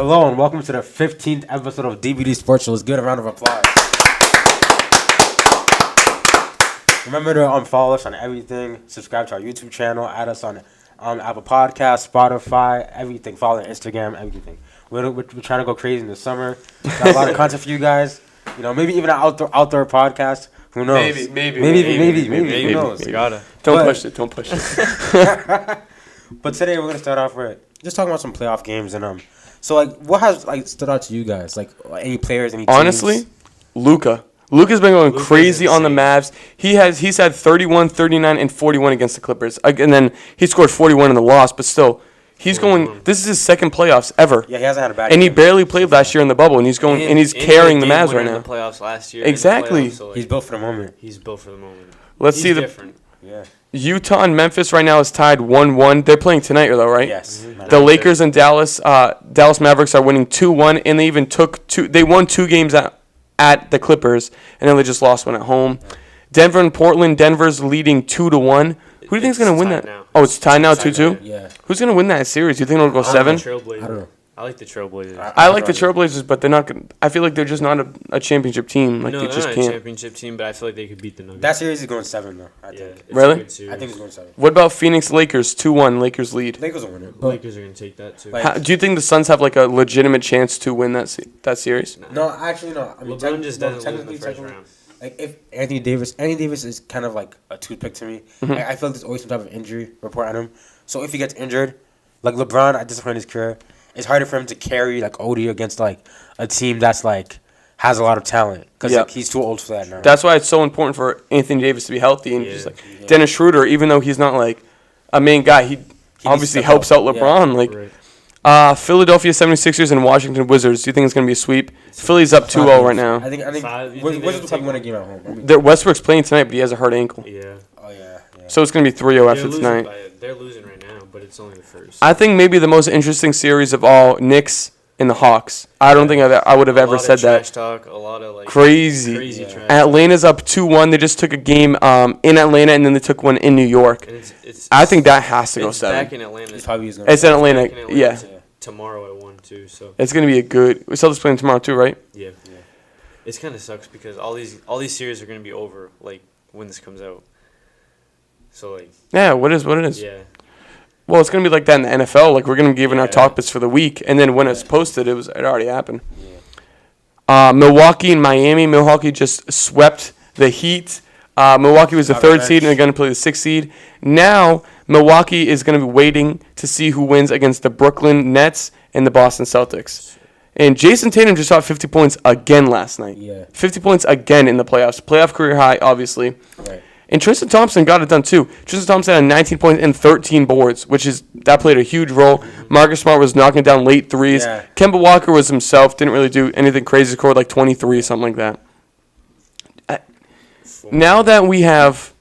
Hello and welcome to the 15th episode of DBD Sports Show. Let's give it a round of applause. Remember to follow us on everything. Subscribe to our YouTube channel. Add us on Apple Podcasts, Spotify, everything. Follow on Instagram, everything. We're trying to go crazy in the summer. Got a lot of content for you guys. You know, maybe even an outdoor podcast. Who knows? Maybe. Who knows? You gotta. Don't push it. But today we're gonna start off with just talking about some playoff games and So what has stood out to you guys? Like any players, any teams? Honestly, Luka's been going crazy on the Mavs. He's had 31, 39, and 41 against the Clippers. And then he scored 41 in the loss, but still, he's going. This is his second playoffs ever. Yeah, he hasn't had a bad. And he barely played last year in the bubble, and he's going and he's carrying the Mavs right now. In the playoffs last year. Exactly. So he's built for the moment. Let's see different. Yeah. Utah and Memphis right now is tied 1-1. They're playing tonight, though, right? Yes. Mm-hmm. The Lakers and Dallas Mavericks are winning 2-1, and they even they won 2 games at the Clippers, and then they just lost one at home. Denver and Portland, Denver's leading 2-1. Who do you think is going to win that? Now. Oh, it's tied now 2-2? Yeah. Who's going to win that series? Do you think it'll go 7? I don't know. I like the Trailblazers. I like the Trailblazers, but they're not. I feel like they're just not a championship team. Like No, they they're just not can't. a championship team, but I feel like they could beat the Nuggets. That series is going 7 though. I think. It's Really? a good series. I think it's going 7. What about Phoenix Lakers 2-1? Lakers lead. Lakers will win it. The Lakers are going to take that, too. Do you think the Suns have like a legitimate chance to win that series? No, actually no. I mean, LeBron just doesn't lose in the first round. Like if Anthony Davis is kind of like a toothpick to me. Mm-hmm. Like, I feel like there's always some type of injury report on him. So if he gets injured, like LeBron at this point in his career, it's harder for him to carry like OD against like a team that's like has a lot of talent because like, he's too old for that now. That's why it's so important for Anthony Davis to be healthy and just like Dennis Schroeder, even though he's not like a main guy, he obviously helps out LeBron. Like Philadelphia 76ers and Washington Wizards. Do you think it's gonna be a sweep? Philly's up 2-0 right now. I think Wizards will probably win a game at home. Westbrook's playing tonight, but he has a hurt ankle. Yeah. Oh yeah. So it's gonna be 3-0 after tonight. They're losing right now, but it's only the first. I think maybe the most interesting series of all, Knicks and the Hawks. I don't think I would have ever said that. Trash talk, a lot of like crazy trash. Atlanta's up 2-1. They just took a game in Atlanta, and then they took one in New York. And I think that has to go 7. Back in Atlanta. It's in Atlanta. Yeah. Tomorrow at 1 too. So it's gonna be a good. We still just playing tomorrow too, right? Yeah. It's kind of sucks because all these series are gonna be over like when this comes out. So like. Yeah. What it is. Yeah. Well, it's gonna be like that in the NFL. Like we're gonna be giving our top bits for the week, and then when it's posted, it already happened. Yeah. Milwaukee and Miami. Milwaukee just swept the Heat. Milwaukee was the 3rd seed, and they're gonna play the 6th seed. Now Milwaukee is gonna be waiting to see who wins against the Brooklyn Nets and the Boston Celtics. And Jason Tatum just shot 50 points again last night. Yeah. 50 points again in the playoffs. Playoff career high, obviously. Right. And Tristan Thompson got it done too. Tristan Thompson had 19 points and 13 boards, that played a huge role. Marcus Smart was knocking down late threes. Yeah. Kemba Walker was himself, didn't really do anything crazy, scored like 23, something like that. Now that we have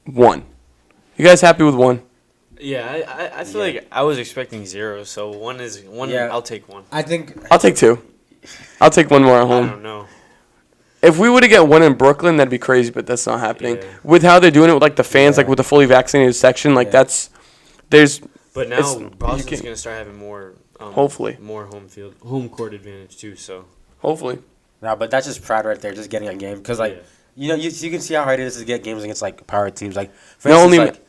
1, you guys happy with 1? Yeah, I feel like I was expecting 0, so 1 is 1. Yeah. I'll take 1. I'll take 2. I'll take 1 more at home. I don't know. If we were to get 1 in Brooklyn, that'd be crazy, but that's not happening. Yeah. With how they're doing it with like the fans, like with the fully vaccinated section, like But now Boston's gonna start having more. Hopefully. More home court advantage too. So. Hopefully. No, but that's just pride right there, just getting a game. Because you know, you can see how hard it is to get games against like power teams. Like for instance,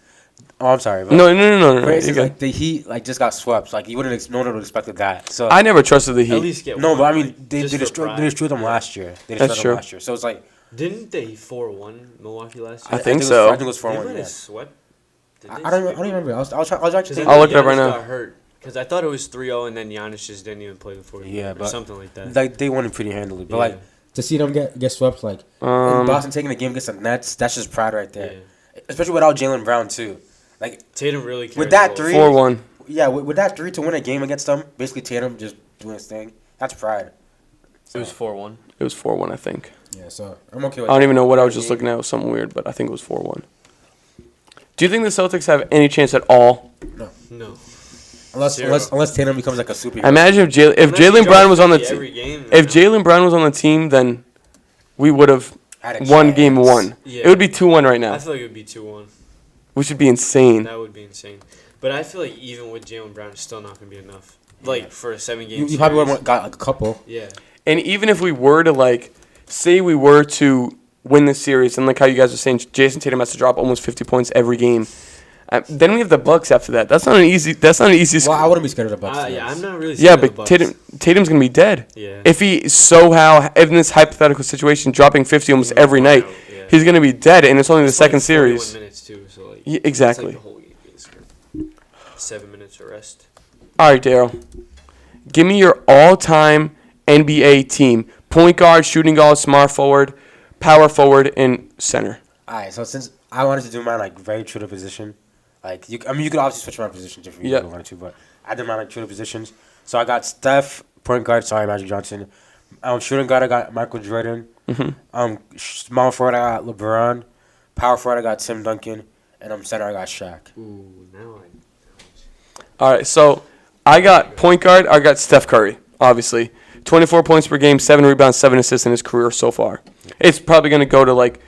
I'm sorry. But No. For instance, like the Heat just got swept. Like no one would have expected that. So I never trusted the Heat. At least get no, one, but I mean they destroyed them last year. That's true. So it's like didn't they 4-1 Milwaukee last year? I think so. I think it was 4-1. They swept. I don't remember. I'll actually. I'll look it up right now. Got hurt because I thought it was 3-0 and then Giannis just didn't even play the 4th. Yeah, but something like that. Like they won it pretty handily, but like to see them get swept, like and Boston taking the game against the Nets, that's just pride right there. Yeah. Especially without Jaylen Brown too. Like Tatum really carried with that 3, 4-1. Yeah, with that 3 to win a game against them, basically Tatum just doing his thing. That's pride. So. It was 4-1. It was 4-1, I think. Yeah, so I'm okay with I don't even know what I was just looking at. It was something weird, but I think it was 4-1. Do you think the Celtics have any chance at all? No. Unless Tatum becomes like a superhero. Imagine if Jaylen Brown was on the team. If Jaylen Brown was on the team, then we would have won game 1. Yeah. It would be 2-1 right now. I feel like it would be 2-1. Which would be insane. That would be insane. But I feel like even with Jaylen Brown, it's still not going to be enough. like for a 7-game. You probably would have got like a couple. Yeah. And even if we were to like, say we were to win the series, and like how you guys are saying, Jason Tatum has to drop almost 50 points every game. Then we have the Bucks after that. That's not an easy. Well, I wouldn't be scared of the Bucks. Yeah, I'm not really. Yeah, Scared of but the Bucks. Tatum's gonna be dead. Yeah. If he somehow in this hypothetical situation dropping 50 almost every night, Yeah. he's gonna be dead, and it's only the It's second like 41 series. minutes too, so like, Yeah, exactly. It's like the whole game, basically. 7 minutes of rest. All right, Daryl. Give me your all-time NBA team: point guard, shooting guard, smart forward, power forward, and center. All right, so since I wanted to do mine like very true to position, like you could obviously switch around positions if you wanted to, but I did mine like true to positions. So I got Steph, point guard. Sorry, Magic Johnson. Shooting guard, I got Michael Jordan. Small forward, I got LeBron. Power forward, I got Tim Duncan, and center, I got Shaq. Ooh, now All right, so I got point guard. I got Steph Curry, obviously. 24 points per game, 7 rebounds, 7 assists in his career so far. It's probably going to go to like,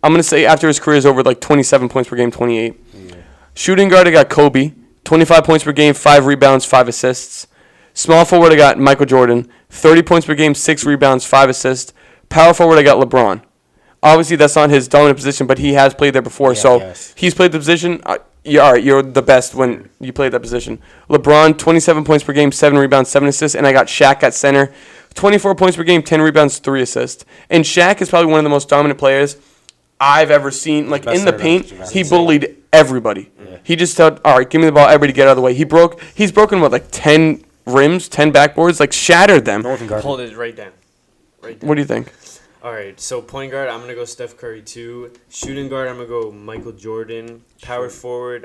I'm going to say after his career is over, like 27 points per game, 28. Yeah. Shooting guard, I got Kobe. 25 points per game, 5 rebounds, 5 assists. Small forward, I got Michael Jordan. 30 points per game, 6 rebounds, 5 assists. Power forward, I got LeBron. Obviously, that's not his dominant position, but he has played there before. Yeah, so yes. he's played the position. All right, you're the best when you play that position. LeBron, 27 points per game, 7 rebounds, 7 assists. And I got Shaq at center. 24 points per game, 10 rebounds, 3 assists. And Shaq is probably one of the most dominant players I've ever seen. Like, in the paint, he bullied everybody. Yeah. He just told, all right, give me the ball, everybody get out of the way. He's broken, what, like 10 rims, 10 backboards, like shattered them. hold it right down. What do you think? All right, so point guard, I'm gonna go Steph Curry too. Shooting guard, I'm gonna go Michael Jordan. Power forward,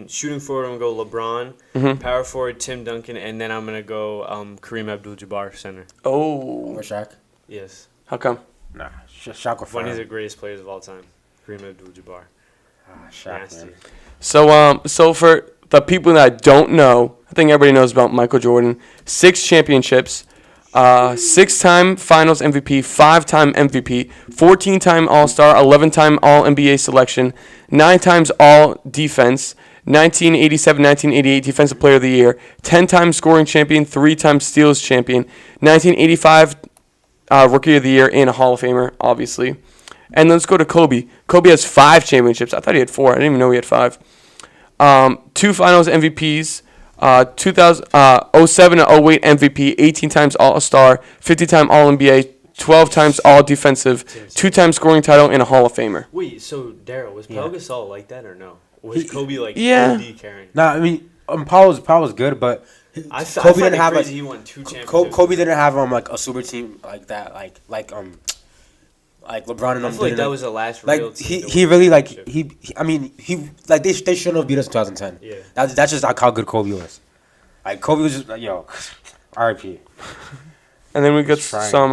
shooting forward, I'm gonna go LeBron. Mm-hmm. Power forward, Tim Duncan, and then I'm gonna go Kareem Abdul-Jabbar center. Oh. Or Shaq? Yes. How come? Nah, Shaq or One of the greatest players of all time, Kareem Abdul-Jabbar. Shaq, Nasty. man. So for the people that don't know, I think everybody knows about Michael Jordan. 6 championships, 6-time Finals MVP, 5-time MVP, 14-time All-Star, 11-time All-NBA selection, 9 times All-Defense, 1987-1988 Defensive Player of the Year, 10-time scoring champion, 3-time steals champion, 1985 Rookie of the Year, and a Hall of Famer, obviously. And let's go to Kobe. Kobe has 5 championships. I thought he had 4. I didn't even know he had 5. 2 Finals MVPs. 2007 to 08 MVP, 18 times All-Star, 50-time All-NBA, 12 times All-Defensive, 2-time scoring title, and a Hall of Famer. Wait, so Daryl, was Pau Gasol like that or no? Was Kobe like Yeah. OD carrying? Nah, I mean, Paul was good, but I Kobe find didn't it have crazy a he won 2 championships. Kobe didn't have like a super team like that, like LeBron and I them. feel like that was the last real Like team. he really like he I mean he like they shouldn't have beat us in 2010. Yeah. That's just like how good Kobe was. Like Kobe was just like R.I.P. And then we got Trying. some.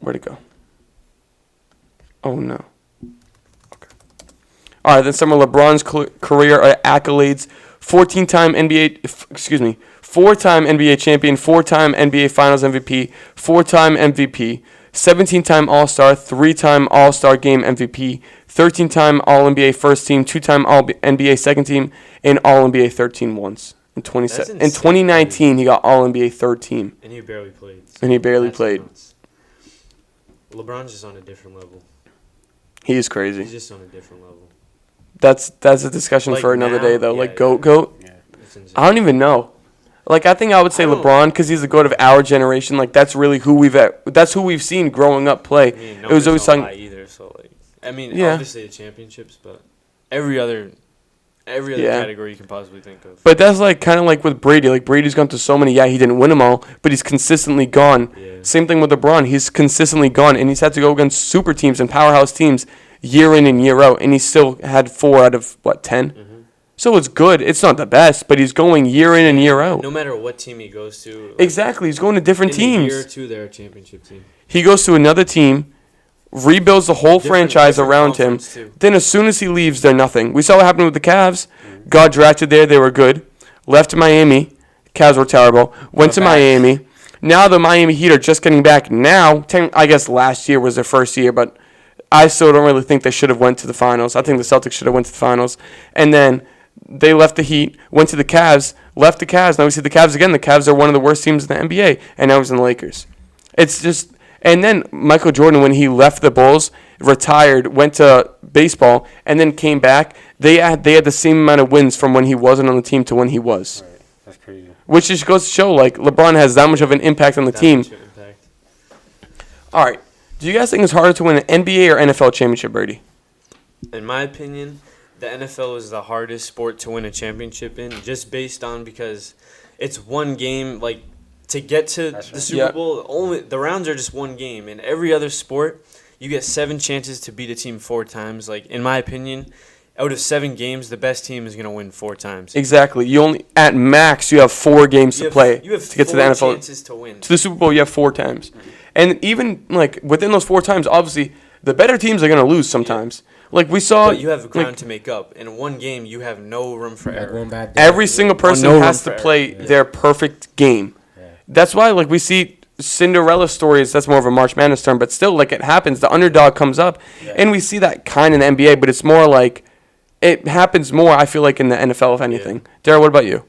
Where'd it go? Oh no. Okay. All right, then some of LeBron's career accolades: 4-time NBA champion, 4-time NBA Finals MVP, 4-time MVP, 17-time All-Star, 3-time All-Star Game MVP, 13-time All-NBA First Team, 2-time All-NBA Second Team, and All-NBA Third Team once. In 2019, he got All-NBA Third Team. And he barely played. That's played. LeBron's just on a different level. He is crazy. He's just on a different level. That's a discussion Like for another now, day, though. yeah, like, yeah. GOAT. Yeah. It's insane. I don't even know. Like, I think I would say LeBron because he's the GOAT of our generation. Like, that's really who we've seen growing up play. I mean, It was always something something. either. So like, I mean, Yeah. obviously the championships, but every other Yeah. category you can possibly think of. But that's like kind of like with Brady. Like, Brady's gone to so many. Yeah, he didn't win them all, but he's consistently gone. Yeah. Same thing with LeBron. He's consistently gone, and he's had to go against super teams and powerhouse teams year in and year out, and he still had 4 out of 10. Mm-hmm. So it's good. It's not the best, but he's going year in and year out. No matter what team he goes to. Like, Exactly. He's going to different in a teams. year or two, they're a championship team. He goes to another team, rebuilds the whole franchise different around him. conference, too. Then as soon as he leaves, they're nothing. We saw what happened with the Cavs. Got drafted there. They were good. Left to Miami. Cavs were terrible. Went to back. Miami. Now the Miami Heat are just getting back. Now, I guess last year was their first year, but I still don't really think they should have went to the finals. I think the Celtics should have went to the finals. And then they left the Heat, went to the Cavs, left the Cavs. Now we see the Cavs again. The Cavs are one of the worst teams in the NBA, and now he's in the Lakers. It's just, and then Michael Jordan, when he left the Bulls, retired, went to baseball, and then came back. They had the same amount of wins from when he wasn't on the team to when he was. Right. That's crazy. Which just goes to show, like, LeBron has that much of an impact on the team. All right. Do you guys think it's harder to win an NBA or NFL championship, Birdie? In my opinion, the NFL is the hardest sport to win a championship in, just based on because it's one game. Like, to get to the Super Bowl, only the rounds are just one game. In every other sport, you get 7 chances to beat a team 4 times. Like, in my opinion, out of 7 games, the best team is going to win 4 times. Exactly. You only, at max, you have 4 games to play you have to get to the NFL. Chances to win. To the Super Bowl, you have 4 times. Mm-hmm. And even, like, within those 4 times, obviously, the better teams are going to lose sometimes. Like, we saw... But you have ground to make up. In one game, you have no room for error. Every single person has to play their perfect game. Yeah. That's why, like, we see Cinderella stories. That's more of a March Madness term. But still, like, it happens. The underdog comes up. Yeah. And we see that kind in the NBA. But it's more like... It happens more, I feel like, in the NFL, if anything. Yeah. Darryl, what about you?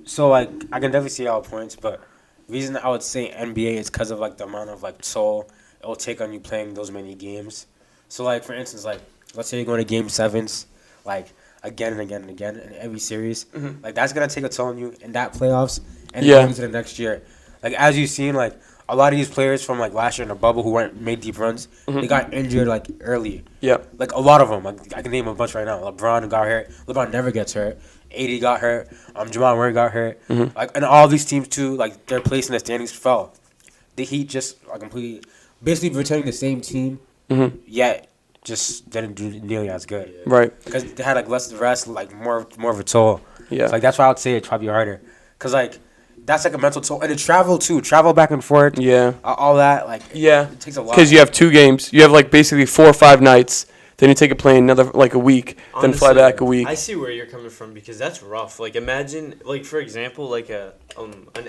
So, like, I can definitely see all points, but the reason I would say NBA is because of, like, the amount of, like, toll it will take on you playing those many games. So, like, for instance, like, let's say you're going to Game 7s, like, again and again and again in every series. Mm-hmm. Like, that's going to take a toll on you in that playoffs and into the next year. Like, as you've seen, like, a lot of these players from, like, last year in the bubble who made deep runs, they got injured, like, early. Yeah. Like, a lot of them. Like, I can name a bunch right now. LeBron got hurt. LeBron never gets hurt. AD got hurt. Jamal Murray got hurt. Mm-hmm. Like, and all these teams, too, like, their place in the standings fell. The Heat just, like, basically returning the same team, yet just didn't do nearly as good. Yeah. Right. Because they had, like, less rest, like, more of a toll. Yeah. So, like, that's why I would say it's probably harder. Because, like, that's, like, a mental toll. And the travel, too. Travel back and forth. Yeah. All that, like, it takes a lot. Because you have 2 games. You have, like, basically 4 or 5 nights. Then you take a plane another, like, a week. Honestly, then fly back a week. I see where you're coming from because that's rough. Like, imagine, like, for example, like, an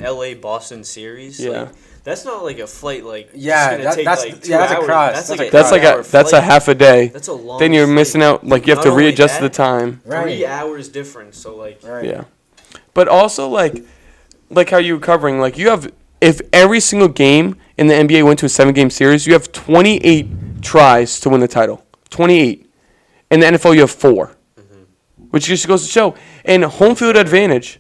LA-Boston series. Yeah. Like, that's not, like, a flight, like, that's 2 that's hours. a cross. That's a half a day. That's a long Then you're flight. missing out. Like, you have to readjust the time. 3 hours difference. So, like. Right. Yeah. But also, like how you were covering, like, you have, if every single game in the NBA went to a 7-game series, you have 28 tries to win the title. 28. In the NFL, you have 4. Which just goes to show. And home field advantage.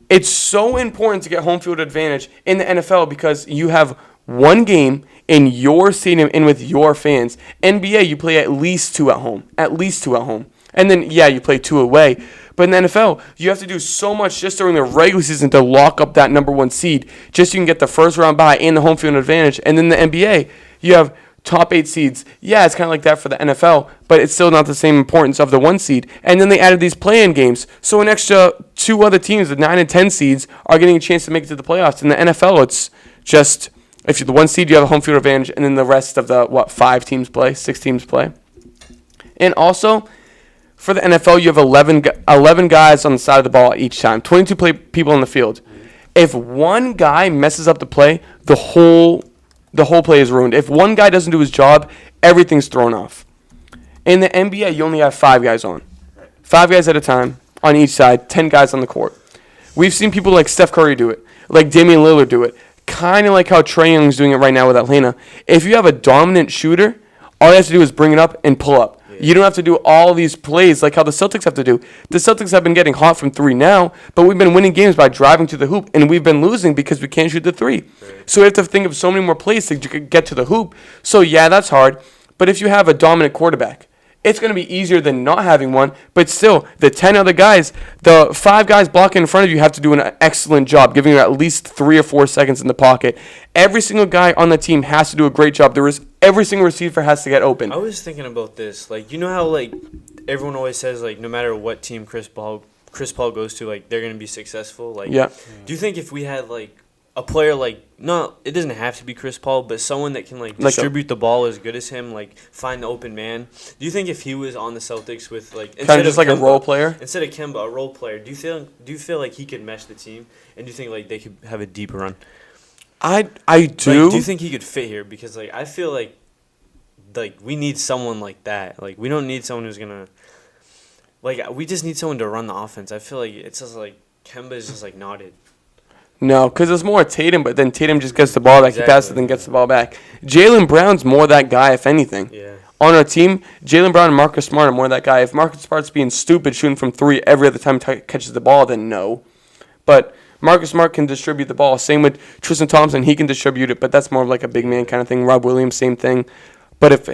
It's so important to get home field advantage in the NFL because you have 1 game in your stadium and with your fans. NBA, you play at least 2 at home. And then, you play 2 away. But in the NFL, you have to do so much just during the regular season to lock up that number 1 seed, just so you can get the first round bye and the home field advantage. And then the NBA, you have top 8 seeds. Yeah, it's kind of like that for the NFL, but it's still not the same importance of the 1 seed. And then they added these play-in games. So an extra 2 other teams, the 9 and 10 seeds, are getting a chance to make it to the playoffs. In the NFL, it's just, if you're the 1 seed, you have a home field advantage, and then the rest of the, 6 teams play. And also, for the NFL, you have 11 guys on the side of the ball each time, 22 people on the field. If one guy messes up the play, the whole play is ruined. If one guy doesn't do his job, everything's thrown off. In the NBA, you only have 5 guys on. 5 guys at a time on each side, 10 guys on the court. We've seen people like Steph Curry do it, like Damian Lillard do it, kind of like how Trae Young's doing it right now with Atlanta. If you have a dominant shooter, all you have to do is bring it up and pull up. You don't have to do all these plays like how the Celtics have to do. The Celtics have been getting hot from 3 now, but we've been winning games by driving to the hoop, and we've been losing because we can't shoot the 3. So we have to think of so many more plays to get to the hoop. So, that's hard. But if you have a dominant quarterback, it's going to be easier than not having one. But still, the 10 other guys, the 5 guys blocking in front of you have to do an excellent job, giving you at least 3 or 4 seconds in the pocket. Every single guy on the team has to do a great job. Every single receiver has to get open. I was thinking about this. Like, you know how, like, everyone always says, like, no matter what team Chris Paul goes to, like, they're going to be successful? Like, do you think if we had, like, a player like, it doesn't have to be Chris Paul, but someone that can, like, distribute the ball as good as him, like, find the open man. Do you think if he was on the Celtics with, like, kind of just like Kemba, a role player? Instead of Kemba, a role player, do you feel like he could mesh the team? And do you think, like, they could have a deeper run? I do. Like, do you think he could fit here? Because, like, I feel like we need someone like that. Like, we don't need someone who's going to Like, we just need someone to run the offense. I feel like it's just like Kemba is just like knotted. No, because it's more Tatum, but then Tatum just gets the ball back. Exactly. He passes, then gets the ball back. Jaylen Brown's more that guy, if anything. Yeah. On our team, Jaylen Brown and Marcus Smart are more that guy. If Marcus Smart's being stupid, shooting from 3 every other time he catches the ball, then no. But Marcus Smart can distribute the ball. Same with Tristan Thompson. He can distribute it, but that's more of like a big man kind of thing. Rob Williams, same thing. But if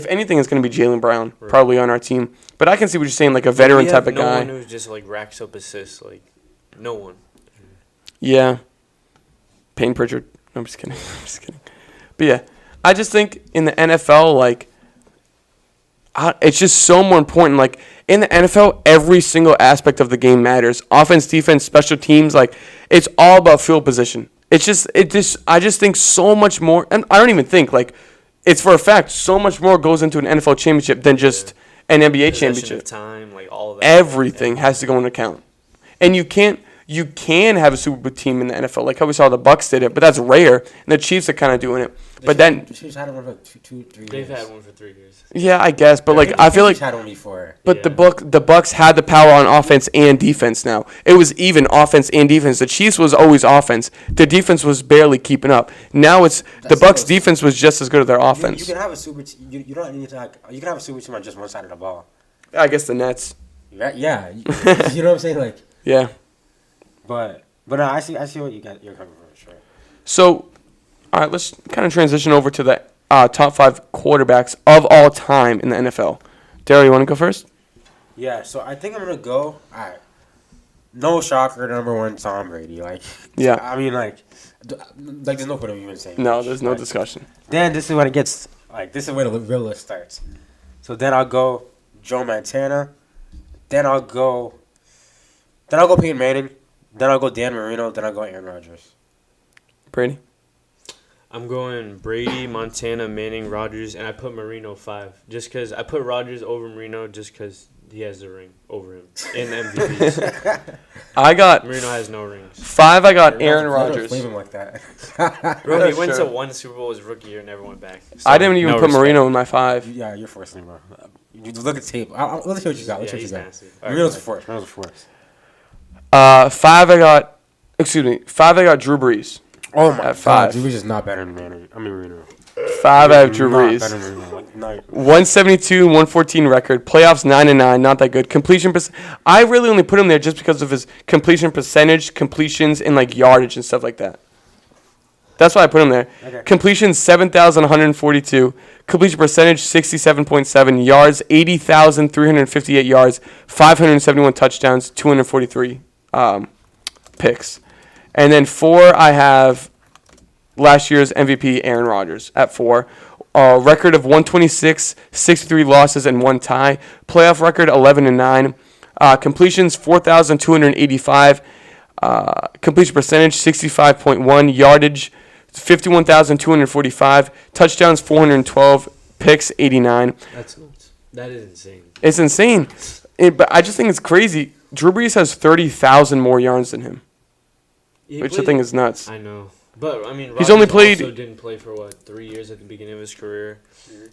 anything, it's going to be Jaylen Brown, probably on our team. But I can see what you're saying, like a veteran type of guy. No one who just like racks up assists. Like, no one. Yeah. Payne Pritchard. No, I'm just kidding. But yeah, I just think in the NFL, like, it's just so more important. Like, in the NFL, every single aspect of the game matters. Offense, defense, special teams, like, it's all about field position. I just think so much more, and I don't even think, like, it's for a fact, so much more goes into an NFL championship than just an NBA championship. Of time, like all of that. Everything has to go into account. And you can have a Super Bowl team in the NFL, like how we saw the Bucks did it, but that's rare. And the Chiefs are kind of doing it. But then the Chiefs had one for like 2, 3 years. They've had one for 3 years. Yeah, I guess, but like I feel like had one before. But the Bucks had the power on offense and defense now. It was even offense and defense. The Chiefs was always offense. The defense was barely keeping up. Now it's the Bucks defense was just as good as their offense. You can have a super team. You don't need to you can have a super team on just one side of the ball. I guess the Nets. Yeah. You know what I'm saying? Like, yeah. But no, I see what you're coming from, for sure. So, all right, let's kind of transition over to the top 5 quarterbacks of all time in the NFL. Daryl, you want to go first? Yeah, so I think I'm gonna go. All right, no shocker, number 1, Tom Brady. Like, yeah, I mean, like there's no point of even saying. No, there's no discussion. Then this is when it gets this is where the real list starts. So then I'll go Joe Montana. Then I'll go Peyton Manning. Then I'll go Dan Marino. Then I'll go Aaron Rodgers. Brady? I'm going Brady, Montana, Manning, Rodgers, and I put Marino 5. Just because I put Rodgers over Marino just because he has the ring over him in MVPs. I got Marino has no rings. 5. I got Aaron Rodgers. Leave him like that. Bro, he went to 1 Super Bowl his rookie year and never went back. So, I didn't even put Marino in my 5. Yeah, you're forcing me, bro. You look at tape. Let's see what you got. Let's see what you got. Nasty. Marino's a force. 5. I got Drew Brees. Oh my At 5. God, Drew Brees is not better than Manning. I mean Marino. 5. I have Drew Brees. Better than Marino. Like, no. 172 and 114 record. Playoffs 9-9. Not that good. Completion I really only put him there just because of his completion percentage, completions, and like yardage and stuff like that. That's why I put him there. Okay. Completion 7,142. Completion percentage 67.7. Yards 80,358 yards. 571 touchdowns. 243 picks. And then 4, I have last year's MVP, Aaron Rodgers, at 4. Record of 126, 63 losses, and 1 tie. Playoff record 11-9. Completions 4,285. Completion percentage 65.1. Yardage 51,245. Touchdowns 412. Picks 89. That is insane. It's insane. But I just think it's crazy. Drew Brees has 30,000 more yards than him. Which I think is nuts. I know. But, I mean, he's only played. Also didn't play for, 3 years at the beginning of his career.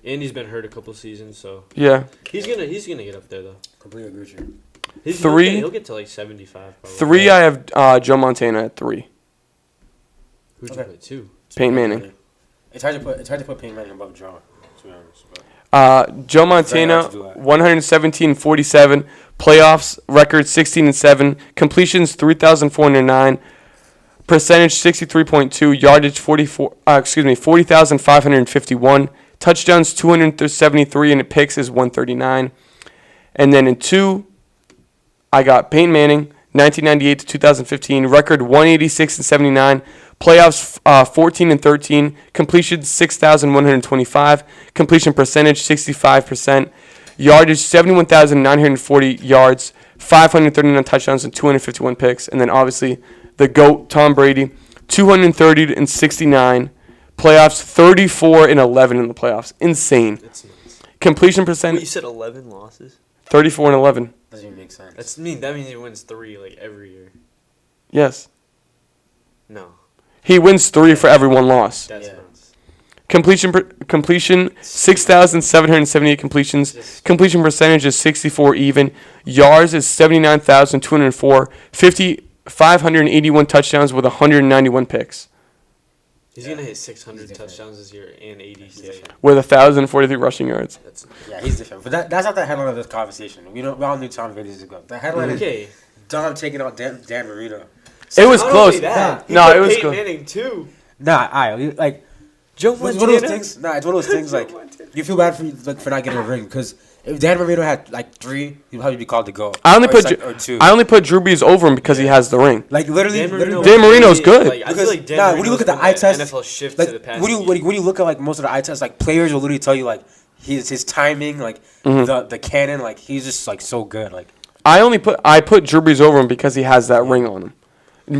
And he's been hurt a couple seasons, so. Yeah. He's gonna get up there, though. Completely agree with you. 3. He'll get to, 75, probably. 3, I have Joe Montana at 3. Who'd you put 2? Peyton Manning. It's hard to put Peyton Manning above Joe, to be honest. But. Joe Montana, 117-47. Playoffs record 16-7. Completions 3,409. Percentage 63.2. Yardage 40,551. Touchdowns 273, and picks is 139. And then in 2, I got Peyton Manning, 1998 to 2015. Record 186-79. Playoffs 14-13. Completion 6,125. Completion percentage 65%. Yardage 71,940 yards. 539 touchdowns and 251 picks. And then obviously the GOAT, Tom Brady, 230-69. Playoffs 34-11 in the playoffs. Insane. That's nuts. Completion percentage. You said 11 losses? 34-11. Doesn't even make sense. That means he wins 3 every year. Yes. No. He wins 3 for every 1 loss. That's nuts. Completion 6,778 completions. Completion percentage is 64 even. Yards is 79,204. 581 touchdowns with 191 picks. He's going to hit 600 touchdowns this year and 80 with 1,043 rushing yards. He's different. But that's not the headline of this conversation. We all knew Tom Brady's ago. The headline is Dom taking out Dan Marino. So it was close. No, it was close. Manning too. Like Joe Montana. It's one of those things. It's one of those things. Like you feel bad for not getting a ring because if Dan Marino had like 3, he'd probably be called to go. I only put Drew Brees over him because he has the ring. Like literally, Dan Marino's good. Like, I feel like Dan when you look at the eye test, NFL shift like to the past. when you look at like most of the eye tests, like players will literally tell you like his timing, like the cannon, like he's just like so good. Like I put Drew Brees over him because he has that ring on him.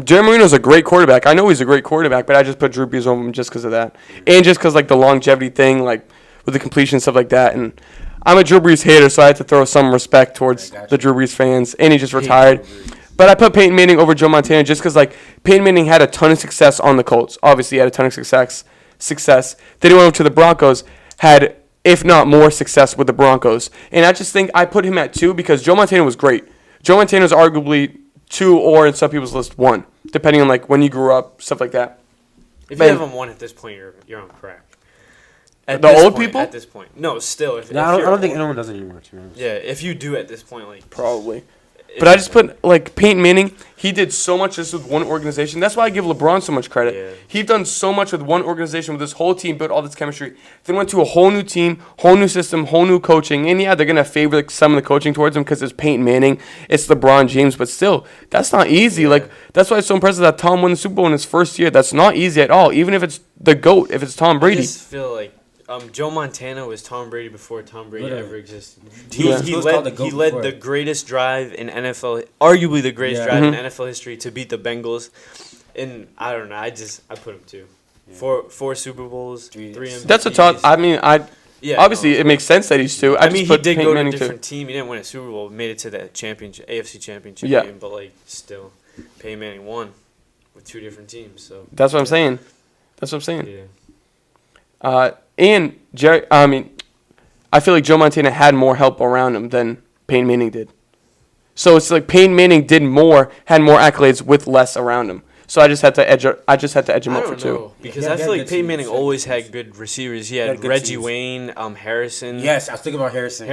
Dan Marino's a great quarterback. I know he's a great quarterback, but I just put Drew Brees over him just because of that. And just because, like, the longevity thing, like, with the completion and stuff like that. And I'm a Drew Brees hater, so I had to throw some respect towards the Drew Brees fans. And he just retired. But I put Peyton Manning over Joe Montana just because, like, Peyton Manning had a ton of success on the Colts. Obviously, he had a ton of success. Then he went over to the Broncos, had, if not more, success with the Broncos. And I just think I put him at 2 because Joe Montana was great. Joe Montana is arguably 2 or in some people's list 1, depending on like when you grew up, stuff like that. If you haven't won at this point, you're on crack. The old people? At this point, no, still. I don't think anyone does anymore. Yeah, if you do at this point, like probably. But I just put like Peyton Manning. He did so much just with one organization. That's why I give LeBron so much credit. Yeah. He's done so much with one organization, with this whole team, built all this chemistry. Then went to a whole new team, whole new system, whole new coaching. And yeah, they're gonna favor like, some of the coaching towards him because it's Peyton Manning, it's LeBron James. But still, that's not easy. Yeah. Like that's why it's so impressive that Tom won the Super Bowl in his first year. That's not easy at all. Even if it's the GOAT, if it's Tom Brady. I just feel like Joe Montana was Tom Brady before Tom Brady ever existed. He led the greatest drive in NFL, arguably the greatest drive in NFL history to beat the Bengals. And I don't know, I put him 2. Yeah. Four Super Bowls, 3 MVPs. That's a tough. I mean, obviously it makes sense that he's 2. I mean, he did go to a different team. He didn't win a Super Bowl, made it to the AFC Championship game, but like still, Peyton Manning won with 2 different teams. So that's what I'm saying. Yeah. And Jerry, I feel like Joe Montana had more help around him than Peyton Manning did. So it's like Peyton Manning did more, had more accolades with less around him. So I just had to edge him up for 2. Because I feel like Peyton Manning always had good receivers. He had Reggie Wayne, Harrison. Yes, I was thinking about Harrison.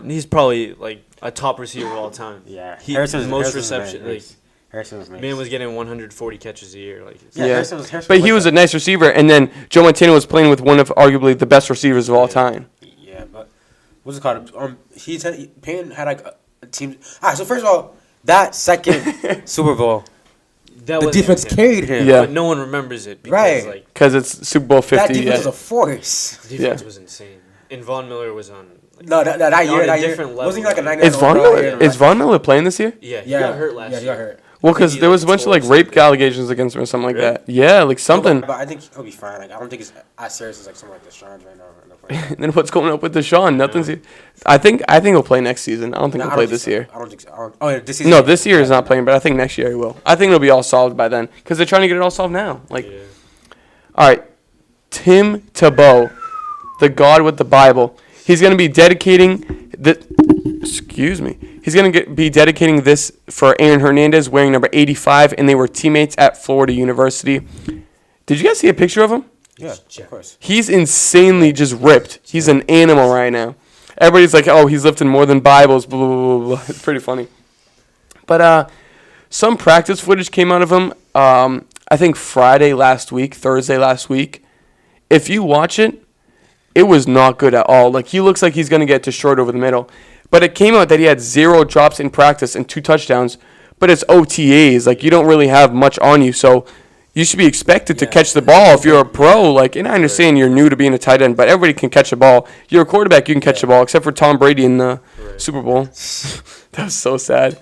He's probably like a top receiver of all time. Yeah, Harrison's most reception. Like Harrison was nice. Man was getting 140 catches a year. Like Harrison but he was a nice receiver, and then Joe Montana was playing with one of arguably the best receivers of all time. Yeah, but what's it called? Peyton had like a team. All right, so first of all, that second Super Bowl, the defense carried him. Yeah, but no one remembers it because it's Super Bowl 50. That defense was a force. The defense was insane, and Von Miller was on. That year, level. Wasn't he like a 9 Is Von Miller playing this year? Yeah, he got hurt last year. Yeah, he got hurt. Well, because there was a bunch of like rape allegations against him or something like that. Yeah, like something. But I think he'll be fine. Like I don't think it's as serious as like someone like Deshaun right now. Then what's going up with Deshaun? Nothing's. I think he'll play next season. I don't think he'll play this year. I don't think so. This season. No, this year he's not playing, but I think next year he will. I think it'll be all solved by then because they're trying to get it all solved now. All right, Tim Tebow, the God with the Bible. He's going to be dedicating He's going to be dedicating this for Aaron Hernandez, wearing number 85, and they were teammates at Florida University. Did you guys see a picture of him? Yeah, of course. He's insanely just ripped. He's an animal right now. Everybody's like, oh, he's lifting more than Bibles, blah, blah, blah, blah. It's pretty funny. But some practice footage came out of him, I think Thursday last week. If you watch it, it was not good at all. Like, he looks like he's going to get destroyed over the middle. But it came out that he had 0 drops in practice and 2 touchdowns. But it's OTAs. Like, you don't really have much on you. So you should be expected to catch the ball if you're a pro. Like, and I understand you're new to being a tight end, but everybody can catch the ball. You're a quarterback, you can catch the ball, except for Tom Brady in the Super Bowl. That was so sad.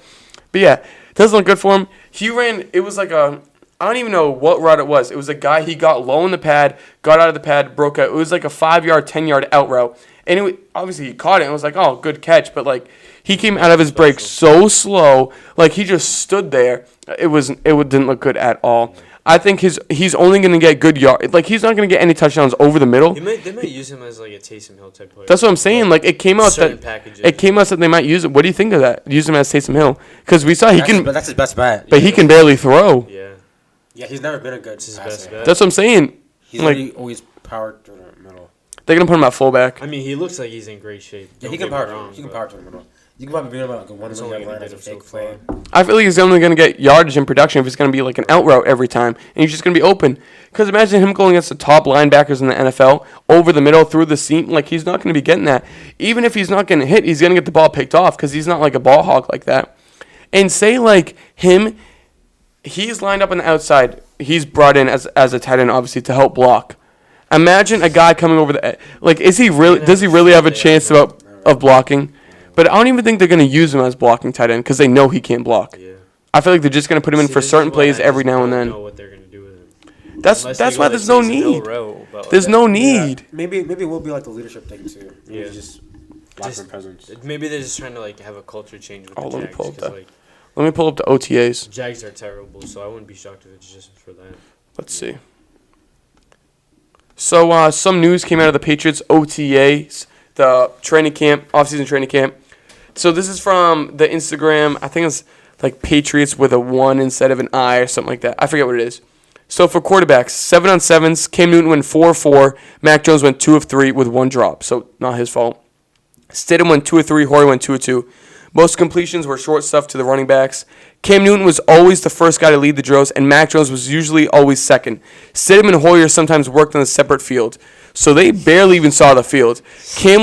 But, yeah, it doesn't look good for him. He ran, it was like I don't even know what route it was. It was a guy, he got low in the pad, got out of the pad, broke out. It was like a 5-yard, 10-yard out route. And obviously he caught it and was like, oh, good catch. But, like, he came out of his break so slow. Like, he just stood there. It didn't look good at all. I think he's only going to get good yard. Like, he's not going to get any touchdowns over the middle. They might use him as like a Taysom Hill type player. That's what I'm saying. Like, it came out that they might use it. What do you think of that? Use him as Taysom Hill, because we saw but that's his best bet. But he can barely throw. Yeah, he's never been a good passer. That's what I'm saying. He's like always powered to the middle. They're gonna put him at fullback. I mean, he looks like he's in great shape. Yeah, he can power to the middle. You can probably beat him like a 1 million line as a fake play. I feel like he's only going to get yardage in production if it's going to be like an out route every time, and he's just going to be open. Because imagine him going against the top linebackers in the NFL, over the middle, through the seam. Like, he's not going to be getting that. Even if he's not going to hit, he's going to get the ball picked off because he's not like a ball hawk like that. And say, like, he's lined up on the outside. He's brought in as a tight end, obviously, to help block. Imagine a guy coming over the – like, does he really have a chance of blocking? But I don't even think they're going to use him as blocking tight end because they know he can't block. Yeah. I feel like they're just going to put him in for certain plays every now and then. Know what they're going to do with him. That's why there's no need. There's no need. Yeah. Maybe it will be like the leadership thing too. Maybe just presence. Maybe they're just trying to like have a culture change with the Jags. Let me pull up the OTAs. Jags are terrible, so I wouldn't be shocked if it's just for that. Let's see. So some news came out of the Patriots OTAs, the training camp, off-season training camp. So this is from the Instagram. I think it's like Patriots with a 1 instead of an I or something like that. I forget what it is. So for quarterbacks, 7-on-7s, Cam Newton went 4 of 4. Mac Jones went 2 of 3 with 1 drop. So not his fault. Stidham went 2 of 3. Horry went 2 of 2. Most completions were short stuff to the running backs. Cam Newton was always the first guy to lead the drills, and Mac Jones was usually always second. Stidham and Hoyer sometimes worked on a separate field. So they barely even saw the field. Cam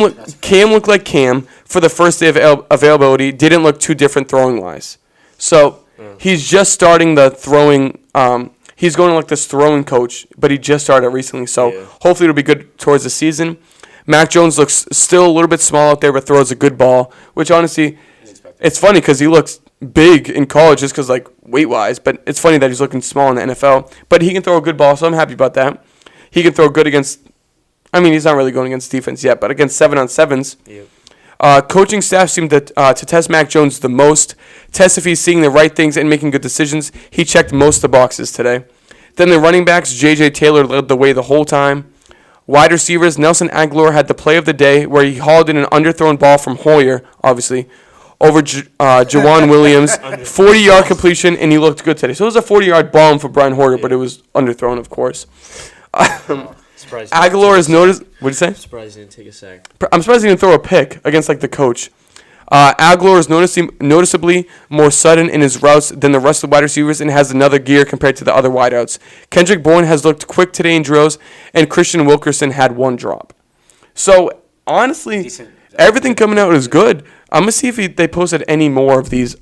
looked like Cam for the first day of availability. Didn't look too different throwing-wise. So he's just starting the throwing. He's going like this throwing coach, but he just started recently. So hopefully it'll be good towards the season. Mac Jones looks still a little bit small out there, but throws a good ball, which honestly, it's funny because he looks big in college just because like weight-wise, but it's funny that he's looking small in the NFL. But he can throw a good ball, so I'm happy about that. He can throw good against. I mean, he's not really going against defense yet, but against 7-on-7s. Yep. Coaching staff seemed to test Mac Jones the most, test if he's seeing the right things and making good decisions. He checked most of the boxes today. Then the running backs, J.J. Taylor led the way the whole time. Wide receivers, Nelson Aguilar had the play of the day where he hauled in an underthrown ball from Hoyer, obviously, over Jawan Williams. 40-yard completion, and he looked good today. So it was a 40-yard bomb for Brian Hoyer, but it was underthrown, of course. Aguilar is noticed. What did you say? I'm surprised he didn't take a sack. I'm surprised he didn't throw a pick against like the coach. Aguilar is noticeably more sudden in his routes than the rest of the wide receivers and has another gear compared to the other wideouts. Kendrick Bourne has looked quick today in drills, and Christian Wilkerson had 1 drop. So honestly, everything coming out is good. I'm gonna see if they posted any more of these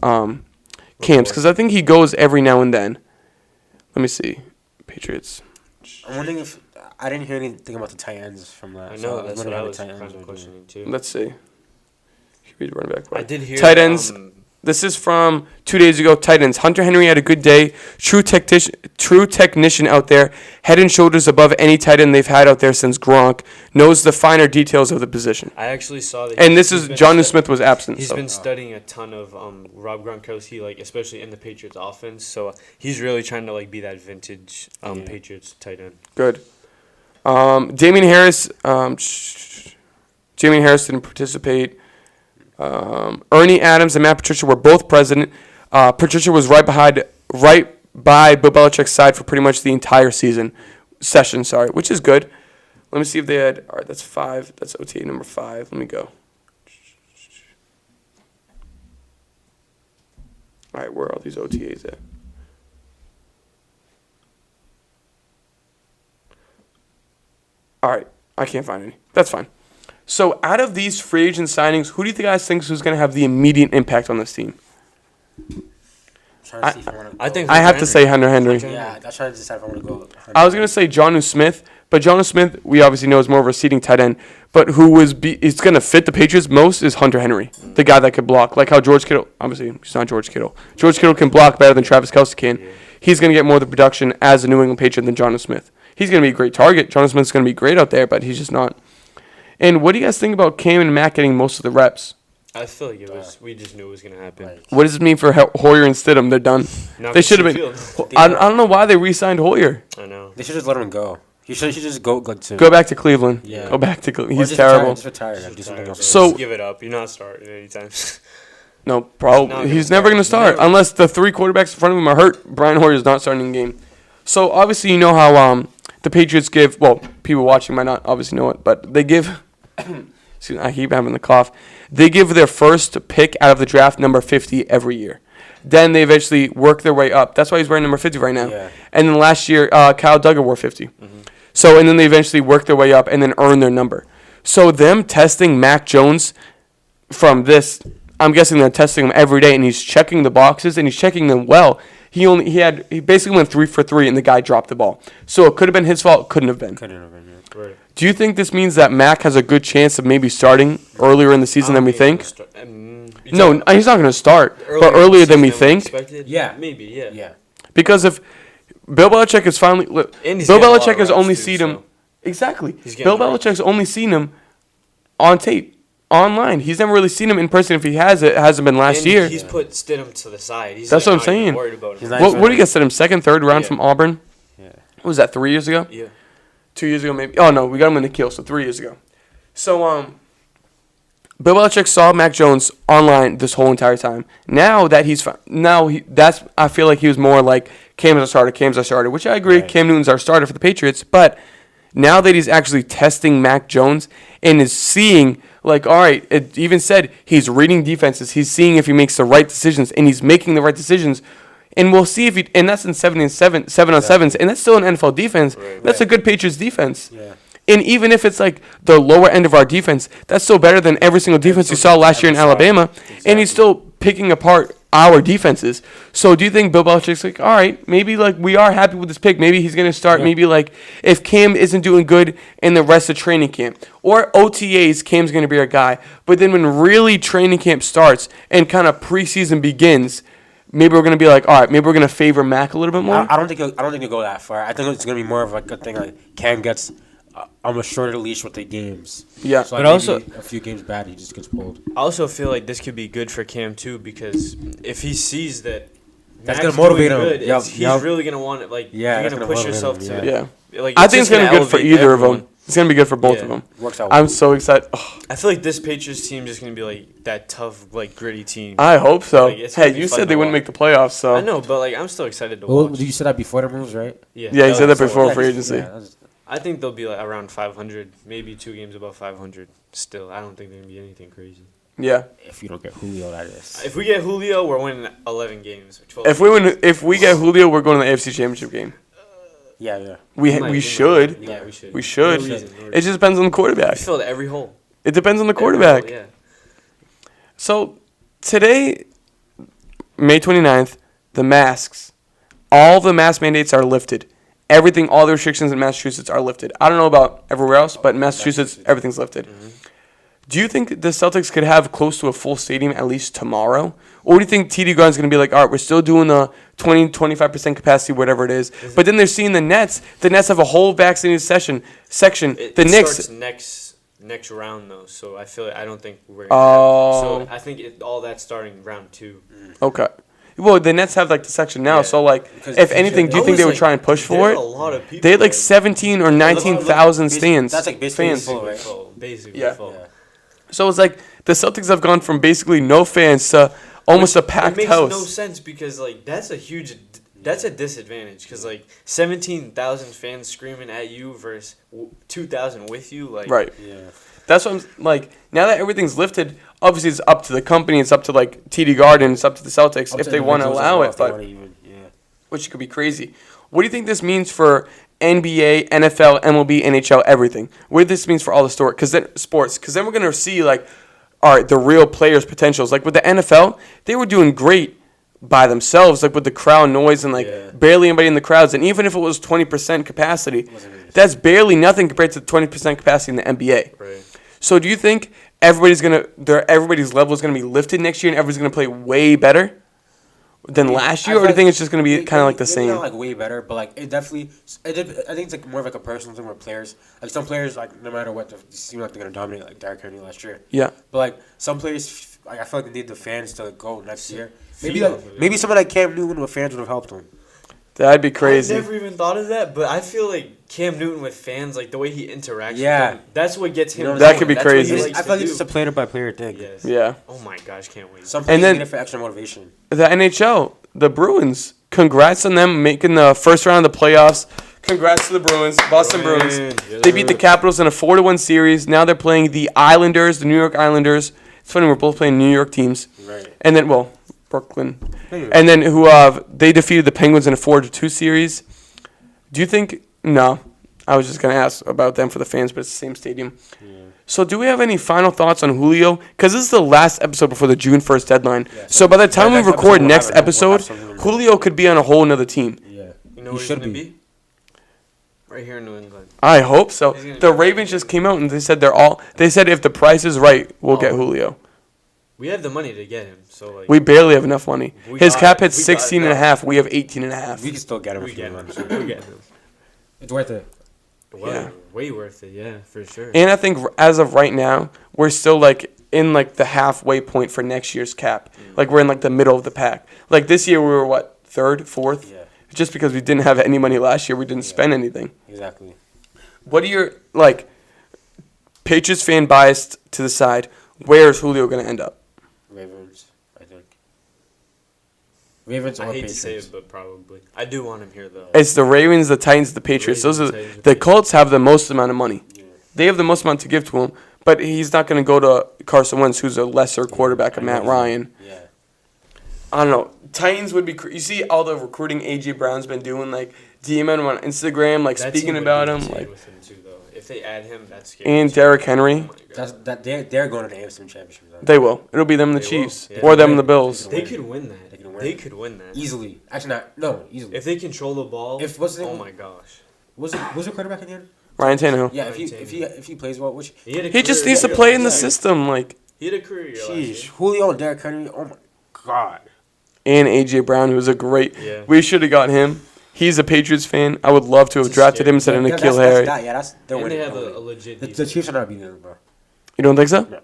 camps because I think he goes every now and then. Let me see, Patriots. I'm wondering if I didn't hear anything about the tight ends from that. I know, that's what I was kind of questioning too. Let's see. Read the running back. I did hear tight ends. This is from 2 days ago. Tight ends. Hunter Henry had a good day. True technician out there. Head and shoulders above any tight end they've had out there since Gronk. Knows the finer details of the position. I actually saw that. And this is Jonnu Smith was absent. He's been studying a ton of Rob Gronkowski, like especially in the Patriots offense. So he's really trying to like be that vintage Patriots tight end. Good. Damian Harris. Damian Harris didn't participate. Ernie Adams and Matt Patricia were both present. Patricia was right by Bill Belichick's side for pretty much the entire session, which is good. Let me see if they had. All right, that's 5. That's OTA number 5. Let me go. All right, where are all these OTAs at? All right, I can't find any. That's fine. So out of these free agent signings, who do you guys think is going to have the immediate impact on this team? I have to say Hunter Henry. Yeah, I'm trying to decide if I want to go. I was going to say Jonnu Smith, but Jonnu Smith, we obviously know is more of a receiving tight end. But who is going to fit the Patriots most is Hunter Henry, the guy that could block. Like how George Kittle, obviously he's not George Kittle. George Kittle can block better than Travis Kelce can. Yeah. He's going to get more of the production as a New England Patriot than Jonnu Smith. He's going to be a great target. Jonnu Smith's going to be great out there, but he's just not. And what do you guys think about Cam and Mac getting most of the reps? I feel like it was. We just knew it was gonna happen. Like, What does it mean for Hoyer and Stidham? They're done. Not They for should have been. Field. I don't know why they re-signed Hoyer. I know. they should just let him go. He should just go like to Go back to Cleveland. Yeah. Go back to Cleveland. or He's just terrible. Retire and do something else. So- Just give it up. You're not starting anytime. No, He's probably not he's gonna never going to start. start unless the 3 quarterbacks in front of him are hurt. Brian Hoyer is not starting the game. So obviously you know how the Patriots give. Well, people watching might not obviously know it, but they give. Excuse me, I keep having the cough. They give their first pick out of the draft number 50 every year. Then they eventually work their way up. That's why he's wearing number 50 right now. Yeah. And then last year, Kyle Duggar wore 50. So and then they eventually work their way up and then earn their number. So them testing Mac Jones from this, I'm guessing they're testing him every day, and he's checking the boxes and he's checking them well. He basically went 3 for 3, and the guy dropped the ball. So it could have been his fault. Couldn't have been. Couldn't have been. Yeah. Right. Do you think this means that Mac has a good chance of maybe starting earlier in the season than we think? No, he's not going to start, but earlier than we think. Expected? Yeah. Maybe. Yeah. Yeah. Because if Bill Belichick is finally, And he's Bill getting a lot Belichick of has reps, only too, seen him so. exactly. He's getting Bill the reps. Belichick's only seen him on tape, online. He's never really seen him in person. If he has, it hasn't been last And year. He's put Stidham to the side. He's That's like what I'm not even saying. Worried about him. He's not What did he get set him second, third round Yeah. from Auburn? Yeah. What was that, 3 years ago? Yeah. 2 years ago, maybe. Oh no, we got him in the kill, so 3 years ago. So Bill Belichick saw Mac Jones online this whole entire time. Now that I feel like he was more like Cam's our starter, which I agree. Right. Cam Newton's our starter for the Patriots, but now that he's actually testing Mac Jones and is seeing, like, all right, it even said he's reading defenses, he's seeing if he makes the right decisions, and he's making the right decisions. And we'll see if he, and that's in 7 on sevens, and that's still an NFL defense. Right. That's a good Patriots defense. Yeah. And even if it's like the lower end of our defense, that's still better than every single defense you saw last year in Alabama. And he's still picking apart our defenses. So do you think Bill Belichick's like, all right, maybe like we are happy with this pick. Maybe he's going to start maybe like if Cam isn't doing good in the rest of training camp. Or OTAs, Cam's going to be our guy. But then when really training camp starts and kind of preseason begins, maybe we're going to be like, all right, maybe we're going to favor Mac a little bit more. I don't think it'll go that far. I think it's gonna be more of like a thing like Cam gets on a shorter leash with the games. Yeah. So But like also- maybe a few games bad, he just gets pulled. I also feel like this could be good for Cam too because if he sees that That's Mac's gonna motivate doing him. good, Yup, he's yup. really gonna want it. Like Yeah, you're that's gonna gonna push motivate yourself him, to. Yeah. Like, I it's think it's just going to be good for elevate either everyone. of them. It's going to be good for both Yeah. of them. Works out. I'm so excited. Oh, I feel like this Patriots team is gonna be like that tough, like gritty team. I hope so. Like, it's gonna Hey, be you fun said to they wouldn't watch. make the playoffs, so. I know, but like I'm still excited to Well, watch. you said that before the moves, right? Yeah, he said that before Yeah, free agency. that's- I think they'll be like around 500, maybe 2 games above 500. Still, I don't think they're gonna be anything crazy. Yeah. If you don't get Julio, that is. If we get Julio, we're winning 11 games. Or 12 If we get Julio, we're going to the AFC Championship game. Yeah. We should. Yeah, we should. We should. No reason, no It reason. just depends on the We quarterback. filled every hole. It depends on the Every quarterback. hole, yeah. So today, May 29th, the masks, all the mask mandates are lifted. Everything, all the restrictions in Massachusetts are lifted. I don't know about everywhere else, but in Massachusetts, everything's lifted. Do you think the Celtics could have close to a full stadium at least tomorrow? Or do you think TD Garden's going to be like, all right, we're still doing the 20-25% capacity, whatever it is. But then they're seeing the Nets. The Nets have a whole vaccinated section. It Knicks. starts next round though, so I feel like I don't think we're. Oh. So I think all that's starting round 2. Okay. Well, the Nets have like the section now, Yeah. so like, Because if anything, do you think they would try and push for A it? lot of people. They had like 17 or 19,000 stands. That's like basically fans. full, right? full, basically Yeah. full. Yeah. So it's like the Celtics have gone from basically no fans to almost a packed It makes house. no sense because like that's a disadvantage because like 17,000 fans screaming at you versus 2,000 with you, like Right. Yeah. That's what I'm like. Now that everything's lifted, obviously it's up to the company. It's up to like TD Garden. It's up to the Celtics Up if to they want to individuals as allow well, it. if they But wanna even- yeah. which could be crazy. What do you think this means for NBA, NFL, MLB, NHL, everything? What this means for all the sports? Because then we're gonna see like, all right, the real players' potentials. Like with the NFL, they were doing great by themselves, like with the crowd noise and like Yeah. barely anybody in the crowds. And even if it was 20% capacity, that's barely nothing compared to the 20% capacity in the NBA. right. So do you think everybody's level is gonna be lifted next year and everybody's gonna play way better? than last year, or do you think it's just going to be kind of like the same? Not like way better, but like it definitely. I think it's like more of like a personal thing with players. Like some players, like no matter what, they seem like they're gonna dominate, like Derrick Henry last year. Yeah. But like some players, like I feel like they need the fans to go next year. Maybe someone like Cam Newton with fans would have helped him. That'd be crazy. I never even thought of that, but I feel like Cam Newton with fans, like the way he interacts with them, that's what gets him. That could be crazy. I feel like it's just a player by player thing. Yes. Yeah. Oh my gosh, can't wait. Some players need it for extra motivation. The NHL, the Bruins, congrats on them making the first round of the playoffs. Congrats to the Bruins, Boston Bruins. They beat the Capitals in a 4-1 series. Now they're playing the Islanders, the New York Islanders. It's funny, we're both playing New York teams. Right. And then, Brooklyn. And then they defeated the Penguins in a 4-2 series. Do you think? No, I was just gonna ask about them for the fans, but it's the same stadium. Yeah. So, do we have any final thoughts on Julio? Because this is the last episode before the June 1st deadline. Yeah, so by the time we record next episode, Julio could be on a whole another team. Yeah, you know where he's gonna be? Right here in New England. I hope so. The Ravens just came out and they said They said if the price is right, we'll get Julio. We have the money to get him, so like we barely have enough money. His cap hits 16.5. We have 18.5. We can still get him. We get him. It's worth it. Yeah, way worth it. Yeah, for sure. And I think as of right now, we're still like in like the halfway point for next year's cap. Like we're in like the middle of the pack. Like this year we were what, third, fourth? Yeah. Just because we didn't have any money last year, we didn't spend anything. Exactly. What are your Patriots fan biased to the side? Where is Julio going to end up? Ravens, I think. Ravens or I hate Patriots. to say it, but probably. I do want him here, though. It's the Ravens, the Titans, the Patriots. Those are the Colts have the most amount of money. Yeah. They have the most amount to give to him, but he's not going to go to Carson Wentz, who's a lesser quarterback of Matt Ryan. Yeah. I don't know. Titans would be. You see all the recruiting A.J. Brown's been doing, like DMing him on Instagram, like that speaking about him, like. With him too, though. If they add him, that's scary. And Derrick Henry. They're going to the AFC Championship. They will. It'll be them and the Chiefs, or them and the Bills. They could win that. They could win that easily. Actually, no, easily. If they control the ball. Oh my gosh. Was the quarterback again? Ryan Tannehill. Yeah, if he plays well, which he just needs to play in the system, like. He had a career. Jeez, Julio and Derrick Henry. Oh my God. And A.J. Brown, who's a great. Yeah. We should have got him. He's a Patriots fan. I would love to have drafted him instead of N'Keal Harry. They're winning. They have a legit. The Chiefs are not beating them, bro. You don't think so? No.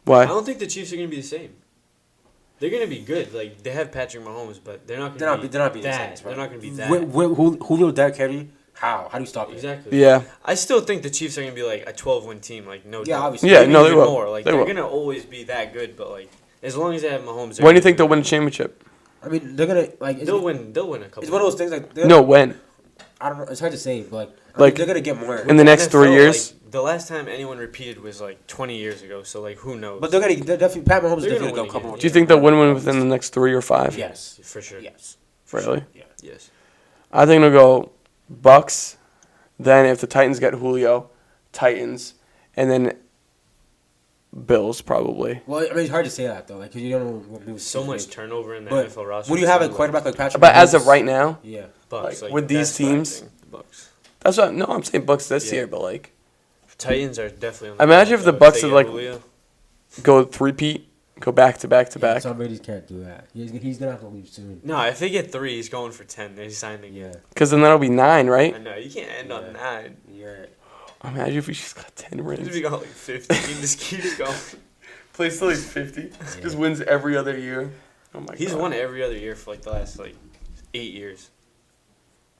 Why? I don't think the Chiefs are going to be the same. They're going to be good. Like they have Patrick Mahomes, but they're not going to be. They're not being that. They're not going to be that. Julio, Derrick Henry. How do you stop it? Exactly. Yeah. I still think the Chiefs are going to be like a 12-win team. Like no. Yeah, obviously. Yeah, no, they will. More. Like they're going to always be that good, but like as long as they have Mahomes. When do you think they'll win a championship? I mean, they're gonna like. They'll win a couple. It's one of those things like. No, when? I don't know. It's hard to say, but like they're gonna get more in the next 3 years. Like, the last time anyone repeated was like 20 years ago. So like, who knows? But they're definitely Pat Mahomes is definitely gonna go a couple more. Do you think they'll win one within the next 3 or 5? Yes, for sure. Yes. Really? Yeah. Yes. I think they'll go Bucks. Then if the Titans get Julio, Titans, and then Bills probably. Well, I mean, it's hard to say that though, like, cause you don't know what moves. So much turnover in the NFL roster. When you have a quarterback like Patrick, but as of right now, yeah, Bucks like, with these teams, the Bucks. That's what. No, I'm saying Bucks this year, but like Titans are definitely. On the imagine if the Bucks would like Julio. go three-peat, go back to back to back. Tom Brady can't do that. He's gonna have to leave soon. No, if they get 3, he's going for 10. They're signing. Yeah. Because then that'll be 9, right? I know you can't end on 9. You're. Imagine if we just got 10 rings. If we got like 50, he just keeps going. Plays till he's 50. Yeah. Just wins every other year. Oh my god. He's won every other year for like the last 8 years.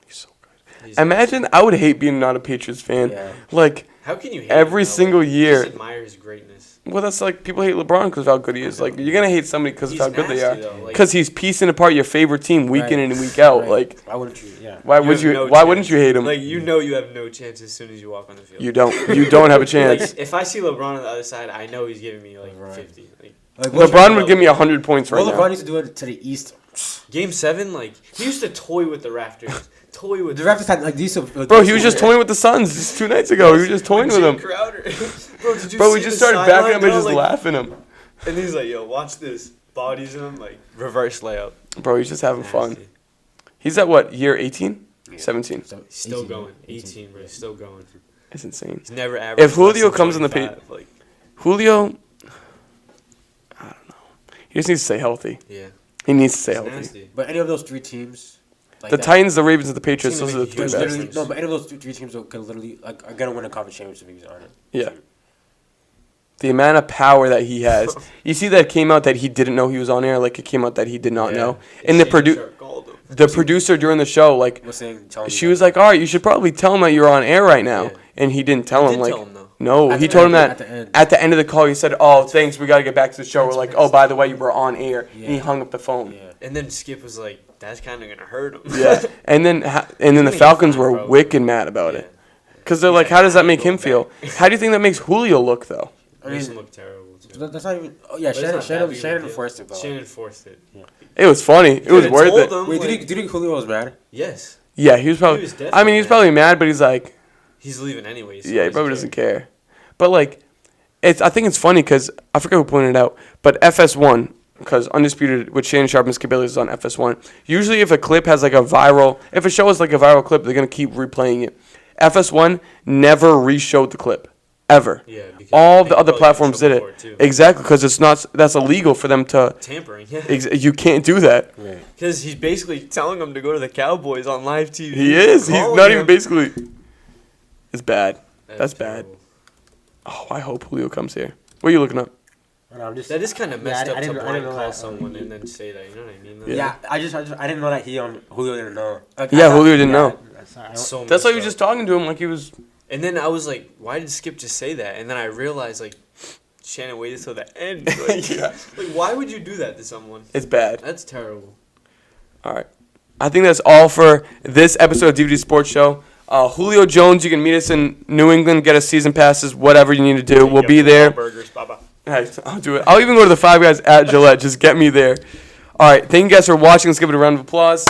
He's so good. Imagine, I would hate being not a Patriots fan. Yeah. Like, how can you hate every single year? Just admire his greatness. Well, that's like people hate LeBron because of how good he is. Like, you're gonna hate somebody because of how good they are. Because he's piecing apart your favorite team week in and week out. Right. Like, why wouldn't you? Yeah. Why wouldn't you hate him? Like, you know, you have no chance as soon as you walk on the field. You don't have a chance. Like, if I see LeBron on the other side, I know he's giving me 50. Like LeBron would give me 100 points right now. LeBron needs to do it to the East. Game 7, he used to toy with the rafters. The Raptors had these. Bro, he was just toying with the Suns just 2 nights ago. He was just toying with them. Crowder. Bro, did you Bro, we just started backing up and just laughing him. And he's like, yo, watch this. Bodies him, reverse layup. Bro, he's just having fun. He's at what, year 18? Yeah. 17. He's still going. 18, bro. He's still going. It's insane. He's never averaged. If Julio comes in the paint, Julio, I don't know. He just needs to stay healthy. Yeah. He needs to stay It's healthy. nasty. But any of those three teams, like The that, Titans, the Ravens, and the Patriots. Seems Those are the like a three huge best. literally, difference. no, but any of those three teams could literally like are gonna win a conference championship if he's on it. Yeah. The amount of power that he has. You see that came out that he didn't know he was on air. Like it came out that he did not know. And the producer during the show, like, Was saying, telling she me was like, "All right, you should probably tell him that you're on air right now." Yeah. And he didn't tell him. Did Like, tell him, though. no, At he the told him end, that at the end. at the end of the call. He said, "Oh, thanks, we got to get back to the show." We're like, "Oh, by the way, you were on air." And he Yeah. hung up the phone. Yeah. And then Skip was like, "That's kind of gonna hurt him." Yeah. And then the Falcons were bro. wicked mad about Yeah. it. Because they're He's like, like, how does "I that make ain't him going feel? How do you think that makes Julio look, though? I Makes mean, him look terrible too. that's not even. Oh yeah, But it's not that big of a Shannon deal. forced it, bro. Shannon forced it. It was funny. It was Could've worth told it. him, Wait, like, do you think Julio was mad? Yes, Yeah, he was probably. was I mean, he was probably mad, but he's like, he's leaving anyways. So yeah, he probably doesn't care. But like, I think it's funny because I forget who pointed it out, but FS1, because Undisputed with Shannon Sharp and Skip Bayless is on FS1. Usually, if a clip has like if a show has like a viral clip, they're gonna keep replaying it. FS1 never re-showed the clip, ever. Yeah, because All they the other probably platforms got in did trouble it for too. exactly because that's illegal for them to. Tampering, yeah. You can't do that. Right. Because he's basically telling them to go to the Cowboys on live TV. He is. He's Calling not them. even basically. It's bad. That's bad. terrible. Oh, I hope Julio comes here. What are you looking up? I'm just, That is kind of Yeah, messed I up didn't- to I didn't blind know call that. someone and then say that. You know what I mean? though? yeah, I didn't know that Julio didn't know. Like, Yeah, I thought- Julio didn't know. So That's why he messed was just up. talking to him like he was. And then I was like, why did Skip just say that? And then I realized, like, Shannon waited till the end. Like, Yeah. like, why would you do that to someone? It's bad. That's terrible. All right. I think that's all for this episode of DBD Sports Show. Julio Jones, you can meet us in New England, get us season passes, whatever you need to do. We'll be there. Burgers, bye-bye. Hey, I'll do it. I'll even go to the Five Guys at Gillette. Just get me there. All right. Thank you guys for watching. Let's give it a round of applause.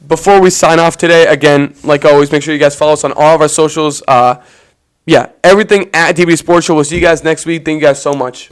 Before we sign off today, again, like always, make sure you guys follow us on all of our socials. Everything at DBD Sports Show. We'll see you guys next week. Thank you guys so much.